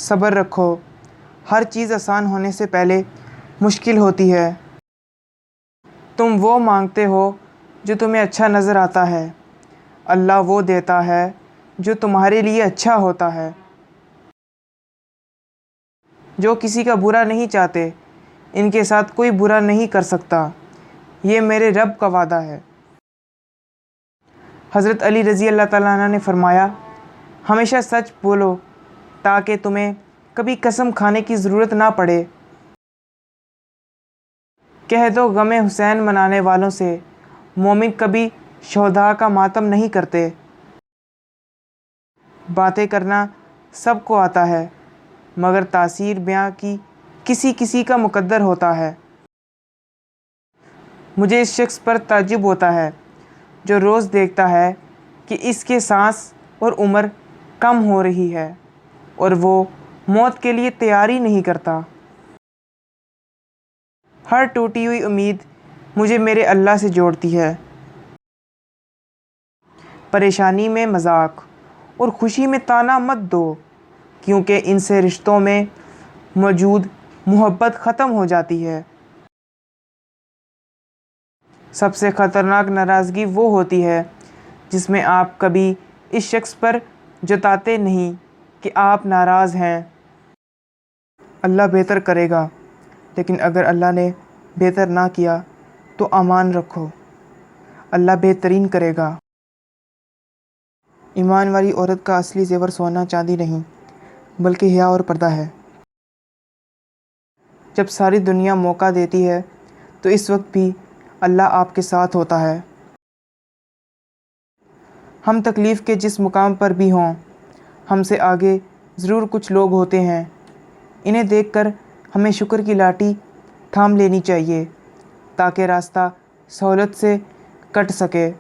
صبر رکھو، ہر چیز آسان ہونے سے پہلے مشکل ہوتی ہے۔ تم وہ مانگتے ہو جو تمہیں اچھا نظر آتا ہے، اللہ وہ دیتا ہے جو تمہارے لیے اچھا ہوتا ہے۔ جو کسی کا برا نہیں چاہتے، ان کے ساتھ کوئی برا نہیں کر سکتا، یہ میرے رب کا وعدہ ہے۔ حضرت علی رضی اللہ تعالیٰ عنہ نے فرمایا، ہمیشہ سچ بولو تاکہ تمہیں کبھی قسم کھانے کی ضرورت نہ پڑے۔ کہہ دو غم حسین منانے والوں سے، مومن کبھی شہداء کا ماتم نہیں کرتے۔ باتیں کرنا سب کو آتا ہے، مگر تاثیر بیاں کی کسی کسی کا مقدر ہوتا ہے۔ مجھے اس شخص پر تعجب ہوتا ہے جو روز دیکھتا ہے کہ اس کے سانس اور عمر کم ہو رہی ہے اور وہ موت کے لیے تیاری نہیں کرتا۔ ہر ٹوٹی ہوئی امید مجھے میرے اللہ سے جوڑتی ہے۔ پریشانی میں مذاق اور خوشی میں طعنہ مت دو، کیونکہ ان سے رشتوں میں موجود محبت ختم ہو جاتی ہے۔ سب سے خطرناک ناراضگی وہ ہوتی ہے جس میں آپ کبھی اس شخص پر جتاتے نہیں کہ آپ ناراض ہیں۔ اللہ بہتر کرے گا، لیکن اگر اللہ نے بہتر نہ کیا تو امان رکھو، اللہ بہترین کرے گا۔ ایمان والی عورت کا اصلی زیور سونا چاندی نہیں بلکہ حیا اور پردہ ہے۔ جب ساری دنیا موقع دیتی ہے تو اس وقت بھی اللہ آپ کے ساتھ ہوتا ہے۔ ہم تکلیف کے جس مقام پر بھی ہوں، ہم سے آگے ضرور کچھ لوگ ہوتے ہیں، انہیں دیکھ کر ہمیں شکر کی لاٹھی تھام لینی چاہیے تاکہ راستہ سہولت سے کٹ سکے۔